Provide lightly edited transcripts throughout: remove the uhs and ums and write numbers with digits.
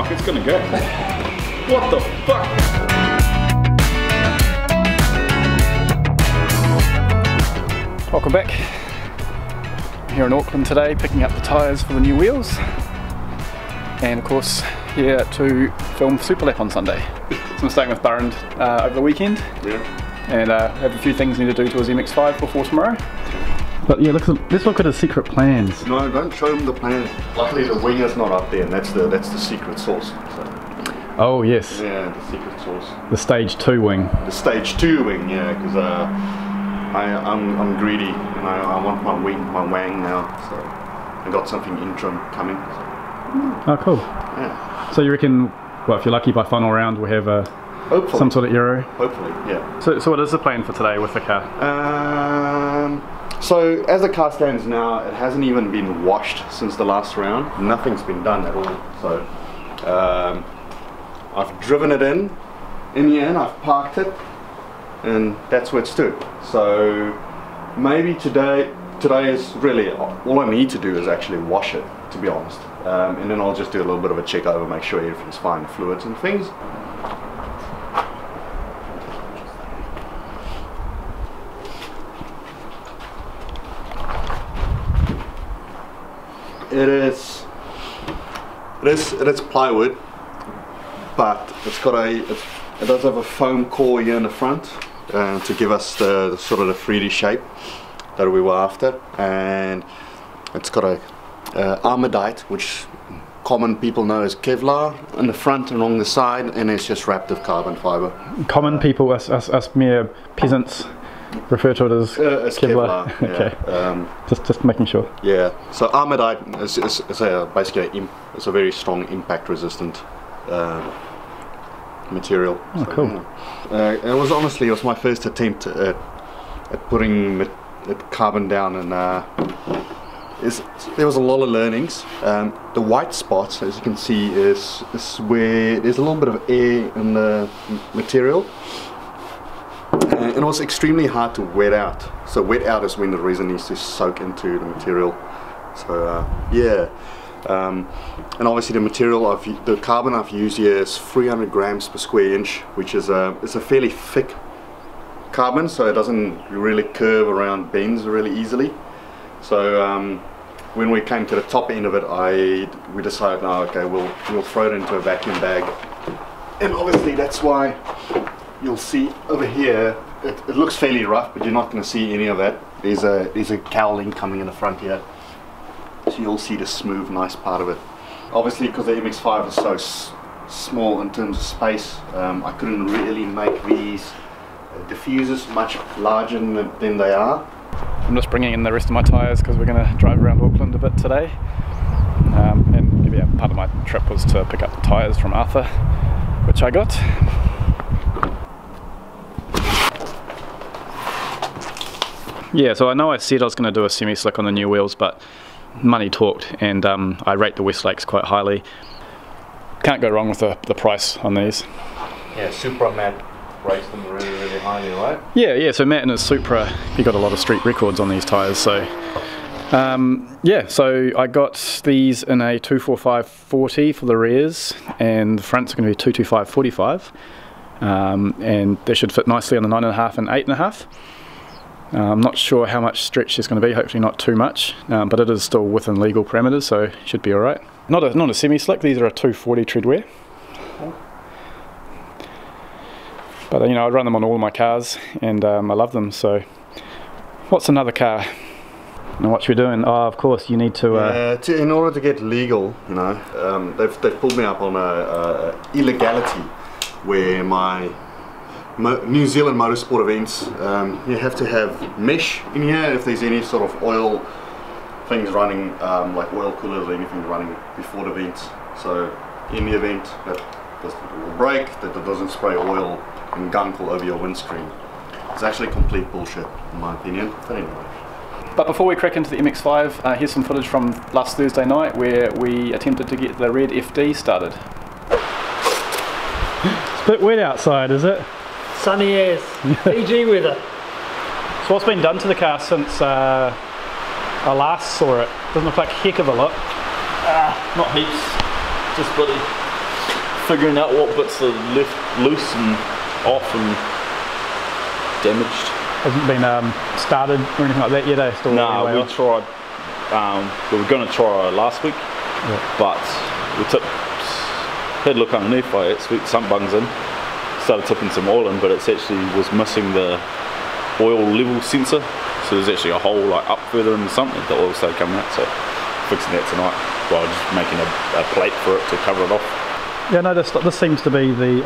fuck it's gonna go. What the fuck? Welcome back. I'm here in Auckland today, picking up the tyres for the new wheels. And of course, here to film Superlap on Sunday. So I'm staying with Barend over the weekend. Yeah. And have a few things I need to do to his MX-5 before tomorrow. But yeah, let's look at his secret plans. No, don't show him the plans. Luckily the wing is not up there, and that's the secret sauce. So. Oh yes. Yeah, the secret sauce. The stage 2 wing. The stage 2 wing, yeah, because I'm greedy and I want my wang now. So I got something interim coming. So. Oh cool. Yeah. So you reckon, well, if you're lucky by final round, we'll have some sort of aero? Hopefully, yeah. So what is the plan for today with the car? So as the car stands now, it hasn't even been washed since the last round. Nothing's been done at all. So I've driven it in here and I've parked it, and that's where it stood. So maybe today is really all I need to do is actually wash it, to be honest. And then I'll just do a little bit of a check over, make sure everything's fine, fluids and things. It is plywood, but it does have a foam core here in the front to give us the sort of the 3D shape that we were after, and it's got a armordite, which common people know as Kevlar, in the front and along the side, and it's just wrapped with carbon fiber. Common people, us mere peasants, refer to it as Kevlar. Okay, yeah. Just making sure. Yeah. So armordite is basically it's a very strong impact resistant material. Oh, so, cool. Yeah. It was my first attempt at putting carbon down, and there was a lot of learnings. The white spots, as you can see, is where there's a little bit of air in the material. And it was extremely hard to wet out. So wet out is when the resin needs to soak into the material. So yeah, and obviously the material the carbon I've used here is 300 grams per square inch, which is it's a fairly thick carbon, so it doesn't really curve around bends really easily. So when we came to the top end of it, we decided, no, okay, we'll throw it into a vacuum bag, and obviously that's why. You'll see over here, it looks fairly rough, but you're not going to see any of that. There's a cowling coming in the front here, so you'll see the smooth, nice part of it. Obviously, because the MX-5 is so small in terms of space, I couldn't really make these diffusers much larger than they are. I'm just bringing in the rest of my tyres because we're going to drive around Auckland a bit today. And yeah, part of my trip was to pick up the tyres from Arthur, which I got. Yeah, so I know I said I was going to do a semi-slick on the new wheels, but money talked, and I rate the Westlakes quite highly. Can't go wrong with the price on these. Yeah, Superlap rates them really, really highly, right? Yeah, so Matt and his Supra, he got a lot of street records on these tyres, so... yeah, so I got these in a 245/40 for the rears, and the fronts are going to be 225/45, and they should fit nicely on the 9.5 and 8.5. I'm not sure how much stretch there's going to be, hopefully not too much, but it is still within legal parameters, so should be alright. Not a semi-slick, these are a 240 tread wear. But you know, I run them on all of my cars, and I love them, so... What's another car? And what you're doing? Oh, of course, you need to... in order to get legal, you know, they've pulled me up on a illegality where my New Zealand motorsport events, you have to have mesh in here if there's any sort of oil things running, like oil coolers or anything running before the event. So in the event that will break, that it doesn't spray oil and gunk all over your windscreen. It's actually complete bullshit in my opinion, but anyway. But before we crack into the MX-5, here's some footage from last Thursday night where we attempted to get the red FD started. It's a bit wet outside, is it? Sunny as, PG weather. So what's been done to the car since I last saw it? Doesn't look like a heck of a lot. Not heaps, just bloody figuring out what bits are left loose and off and damaged. Hasn't been started or anything like that yet, eh? Still No, we tried. We were going to try last week, but we had a look underneath. I had some bungs in, started tipping some oil in, but it's actually was missing the oil level sensor. So there's actually a hole like up further in the sump that the oil started coming out. So fixing that tonight. Well, just making a plate for it to cover it off. Yeah, no, this seems to be the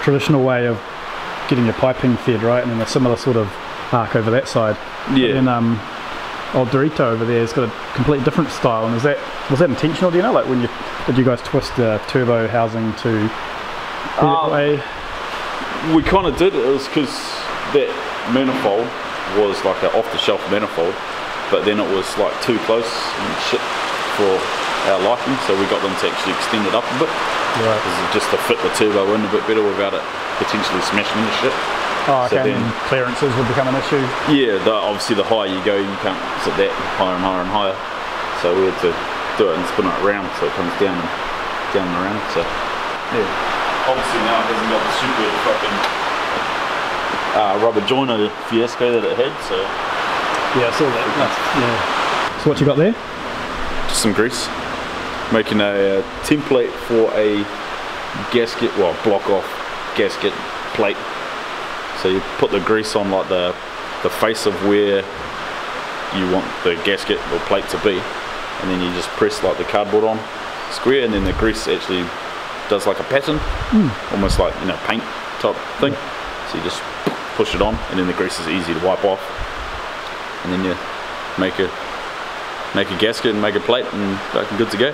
traditional way of getting your piping fed, right? And then a similar sort of arc over that side. Yeah. And then old Dorito over there has got a completely different style. And was that intentional? Do you know? Like did you guys twist the turbo housing to that way? We kind of did. It was because that manifold was like an off-the-shelf manifold, but then it was like too close and shit for our liking, so we got them to actually extend it up a bit. Right. Just to fit the turbo in a bit better without it potentially smashing into shit. Oh, okay. So then, clearances would become an issue. Yeah, obviously the higher you go, you can't sit that higher and higher and higher. So we had to do it and spin it around so it comes down and around. So yeah, obviously now it hasn't got the super fucking rubber joiner fiasco that it had. So yeah, I saw that. Yeah. So what you got there? Just some grease. Making a template for a gasket, well, block off gasket plate. So you put the grease on like the face of where you want the gasket or plate to be, and then you just press like the cardboard on square, and then the grease actually does like a pattern, almost like, you know, paint type thing. So you just push it on, and then the grease is easy to wipe off, and then you make a gasket and make a plate and fucking good to go.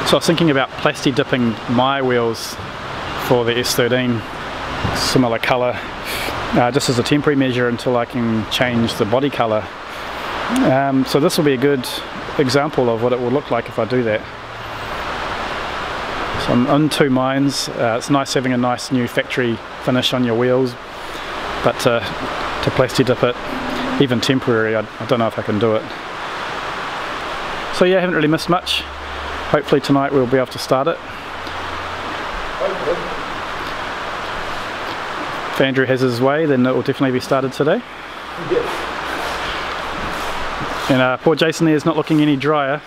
So I was thinking about plasti dipping my wheels for the S13, similar colour, just as a temporary measure until I can change the body colour. So this will be a good example of what it will look like if I do that. So I'm on two minds. It's nice having a nice new factory finish on your wheels, but to plasti dip it, even temporary, I don't know if I can do it. So yeah, I haven't really missed much. Hopefully tonight we'll be able to start it. If Andrew has his way, then it will definitely be started today. And poor Jason there is not looking any drier.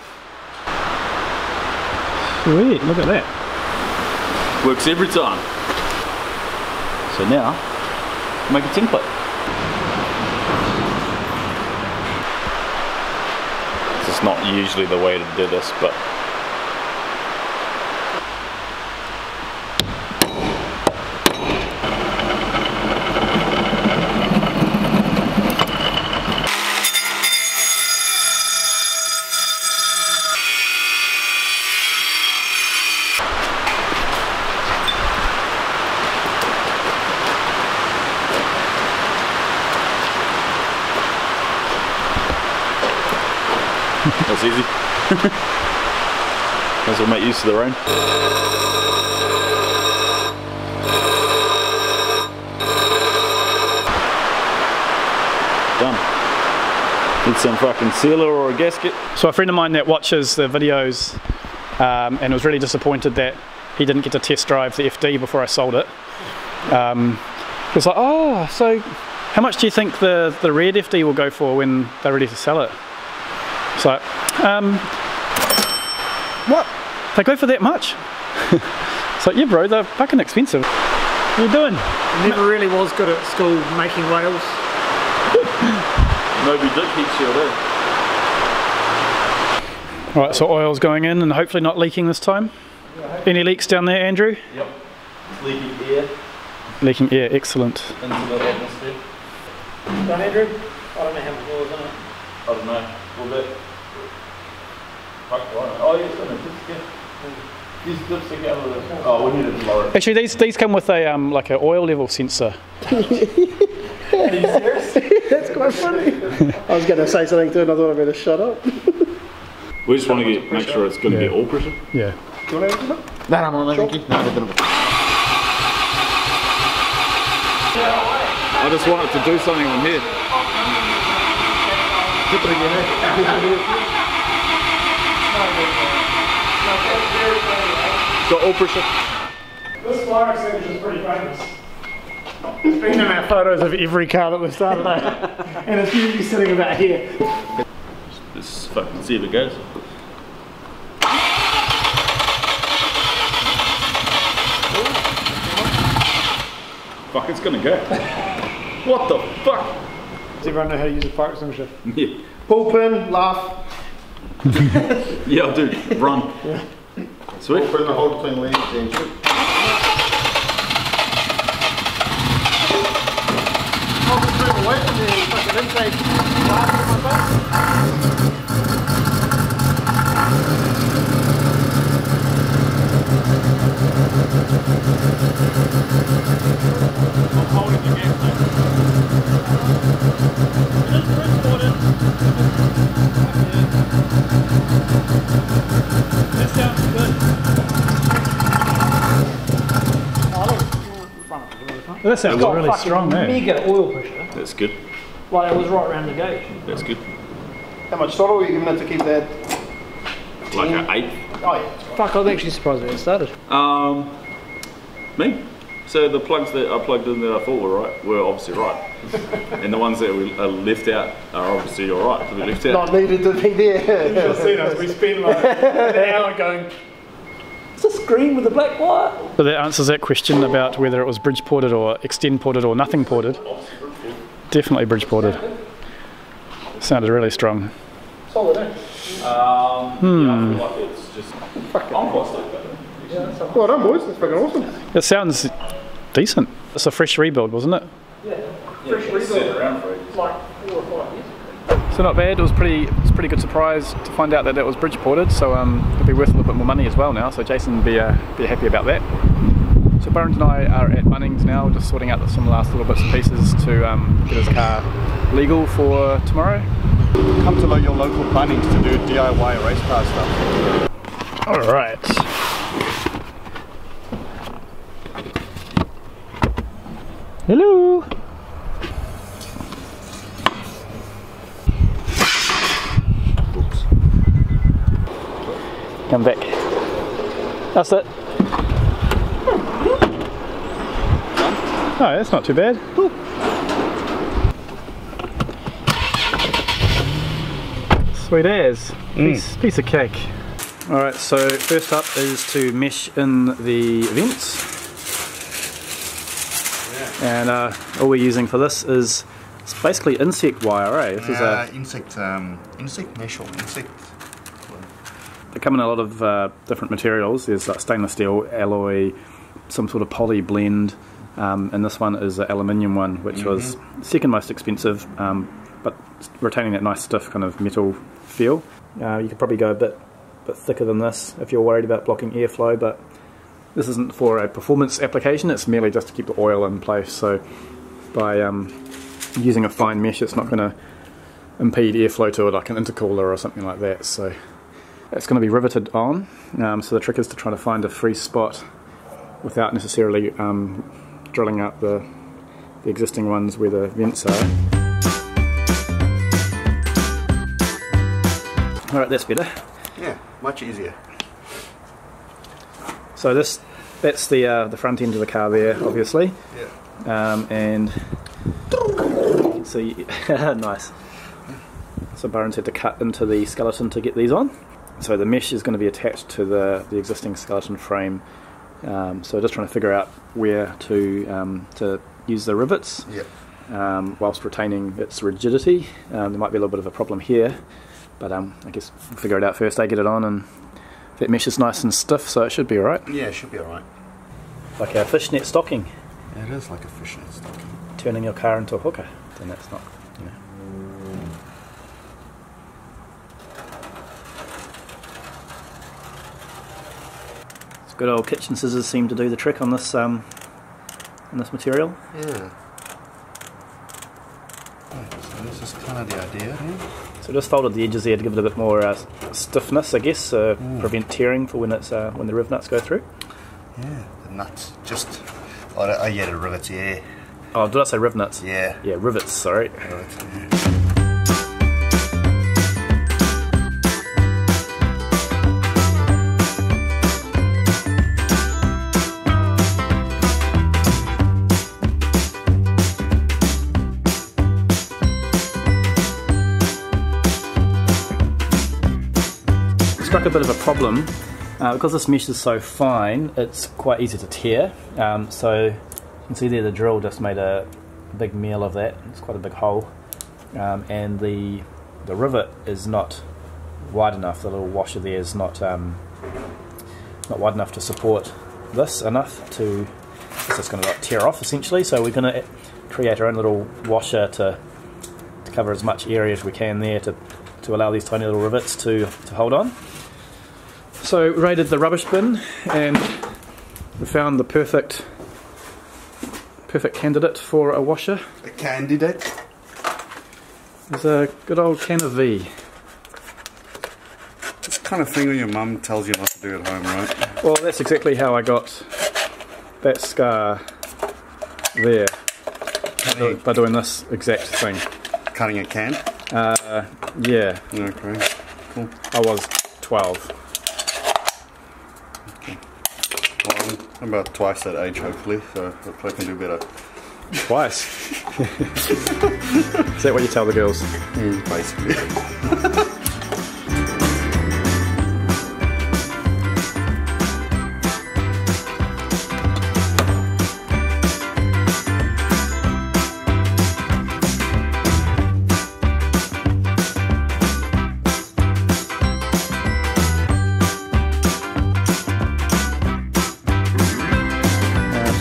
Sweet, look at that. Works every time. So now, make a template. It's not usually the way to do this, but that's easy. Might as well make use of the rain. Done. Need some fucking sealer or a gasket. So a friend of mine that watches the videos and was really disappointed that he didn't get to test drive the FD before I sold it. He was like, oh, so how much do you think the red FD will go for when they're ready to sell it? It's like, what? They go for that much? It's like, yeah bro, they're fucking expensive. What are you doing? Never really was good at school making rails. Moby Dick heat shield, eh? Alright, so oil's going in and hopefully not leaking this time. Any leaks down there, Andrew? Yep. It's leaking air. Leaking air, excellent. Into the atmosphere. Done, Andrew? I don't know how much oil's in it. I don't know. A little bit. Oh yeah, it's got a dipstick. These dipstick out of the... Oh, we need to lower it. Actually, these come with a like an oil level sensor. Are you serious? That's quite funny. I was going to say something to him, I thought I'd better shut up. We just want to make sure it's going to get all pressure. Yeah. Do you want to open it? No, I'm not thank you. No, I just want it to do something on here. Dip it again, eh? Got oil pressure. This fire extinguisher is pretty famous. It's been in our photos of every car that we've started out, and it's usually sitting about here. Let's fucking see if it goes. Fuck, it's gonna go. What the fuck? Does everyone know how to use a fire extinguisher? Yeah. Pull pin, laugh. Yeah, I'll do. Run. Yeah. Sweet. Put in the hole between legs and shoot. I'll just move away from the fucking intake. Laugh in my face. I'm holding the gas tank. It is bridgeported. That sounds good. That sounds Got really fucking strong, eh? mega oil pressure. That's good. Like it was right around the gauge. That's good. How much throttle are you giving it to keep that? Like an 8. Oh yeah. Fuck, I was actually surprised when it started. Me? So the plugs that I plugged in that I thought were right were obviously right. And the ones that are left out are obviously alright to be left out. Not needed to be there. You should have seen us. We spent like an hour going. It's a screen with a black wire. So that answers that question about whether it was bridge ported or extend ported or nothing ported. Definitely bridge ported. Sounded really strong. Solid, eh? Yeah, I feel like it's just. I'm quite stoked about it. Well done, boys. That's fucking awesome. It sounds decent. It's a fresh rebuild, wasn't it? Fresh rebuild around for it. Like 4 or 5 years. So not bad. It was pretty good surprise to find out that it was bridge ported. So it'll be worth a little bit more money as well now. So Jason will be happy about that. So Barend and I are at Bunnings now, just sorting out some last little bits and pieces to get his car legal for tomorrow. Come to your local Bunnings to do DIY race car stuff. All right. Hello. Oops. Come back. That's it. Oh, that's not too bad. Ooh. Sweet as. Piece of cake. Alright, so first up is to mesh in the vents. And all we're using for this is it's basically insect wire, eh? This is insect mesh or insect. they come in a lot of different materials. There's like stainless steel, alloy, some sort of poly blend, and this one is an aluminium one, which was second most expensive, but retaining that nice stiff kind of metal feel. You could probably go a bit thicker than this if you're worried about blocking airflow, but this isn't for a performance application, it's merely just to keep the oil in place. So by using a fine mesh, it's not going to impede airflow to it like an intercooler or something like that. So it's going to be riveted on. So the trick is to try to find a free spot without necessarily drilling out the existing ones where the vents are. Alright, that's better. Yeah, much easier. So that's the front end of the car there, obviously. Yeah. And see, nice. So Barend had to cut into the skeleton to get these on. So the mesh is going to be attached to the existing skeleton frame. So just trying to figure out where to use the rivets, whilst retaining its rigidity. There might be a little bit of a problem here, but I guess we'll figure it out first. Get it on, and that mesh is nice and stiff, so it should be alright. Yeah, it should be alright. Like a fishnet stocking. It is like a fishnet stocking. Turning your car into a hooker, then that's not, you know. Good old kitchen scissors seem to do the trick on this material. Yeah. So this is kind of the idea here. So just folded the edges there to give it a bit more stiffness, I guess, prevent tearing for when it's when the riv nuts go through. Yeah, the nuts just. Oh yeah, the rivets. Yeah. Oh, did I say riv nuts? Yeah. Yeah, rivets. Sorry. Rivets, yeah. struck a bit of a problem. Because this mesh is so fine, it's quite easy to tear. So you can see there the drill just made a big meal of that. It's quite a big hole. And the rivet is not wide enough. The little washer there is not wide enough to support this enough to. It's just going to like tear off essentially. So we're going to create our own little washer to cover as much area as we can there to allow these tiny little rivets to hold on. So we raided the rubbish bin and we found the perfect candidate for a washer. A candidate? There's a good old can of V. It's the kind of thing when your mum tells you not to do at home, right? Well, that's exactly how I got that scar there, by doing this exact thing. Cutting a can? Yeah. Okay, cool. I was 12. Okay. Well, I'm about twice that age, hopefully, so hopefully I can do better. Twice? Is that what you tell the girls? Basically.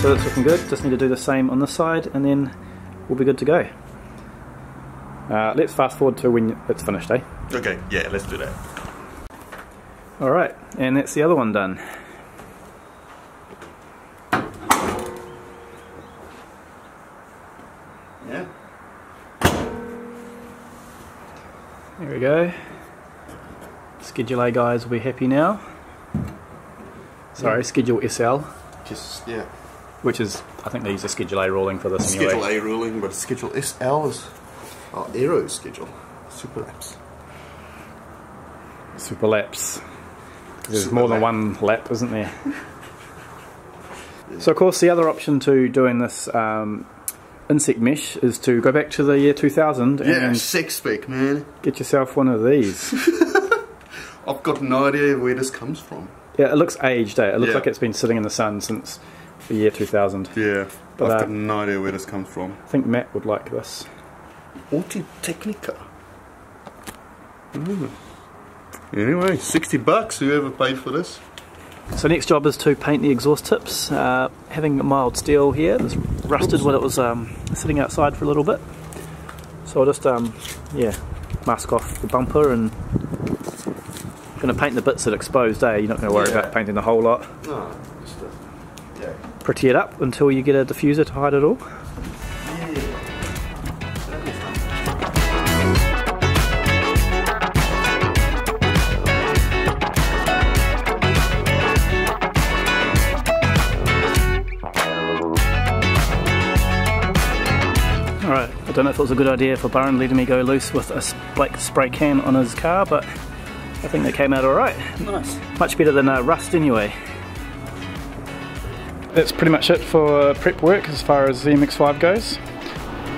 So that's looking good. Just need to do the same on this side and then we'll be good to go. Let's fast forward to when it's finished, eh? Okay, yeah, let's do that. Alright, and that's the other one done. Yeah. There we go. Schedule A guys will be happy now. Sorry, Schedule SL. Just, yeah. Which is, I think they use a Schedule A ruling for this Schedule anyway. A ruling, but Schedule SL is our aero schedule. Superlaps. Superlaps. There's more than one lap, isn't there? So of course the other option to doing this insect mesh is to go back to the year 2000 and six-pack, man. get yourself one of these. I've got no idea where this comes from. Yeah, it looks aged, eh? It looks Yeah. like it's been sitting in the sun since the year 2000. Yeah, But, I've got no idea where this comes from. I think Matt would like this. Auto Technica. Anyway, $60 whoever paid for this. So next job is to paint the exhaust tips. Having a mild steel here, it's rusted when it was sitting outside for a little bit. So I'll just yeah, mask off the bumper and going to paint the bits that are exposed, eh? You're not going to worry about painting the whole lot. No, just yeah. Pretty it up until you get a diffuser to hide it all. Alright, I don't know if it was a good idea for Barend letting me go loose with a black spray can on his car, but I think they came out alright. Nice. Much better than rust anyway. That's pretty much it for prep work as far as the MX-5 goes.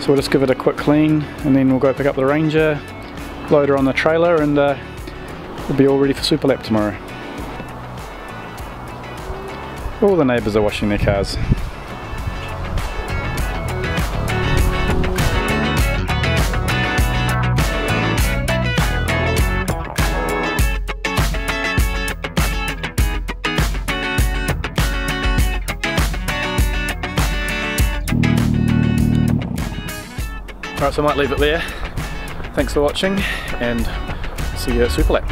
So we'll just give it a quick clean and then we'll go pick up the Ranger, load her on the trailer, and we'll be all ready for Superlap tomorrow. All the neighbours are washing their cars. Alright, so I might leave it there. Thanks for watching and see you at Superlap.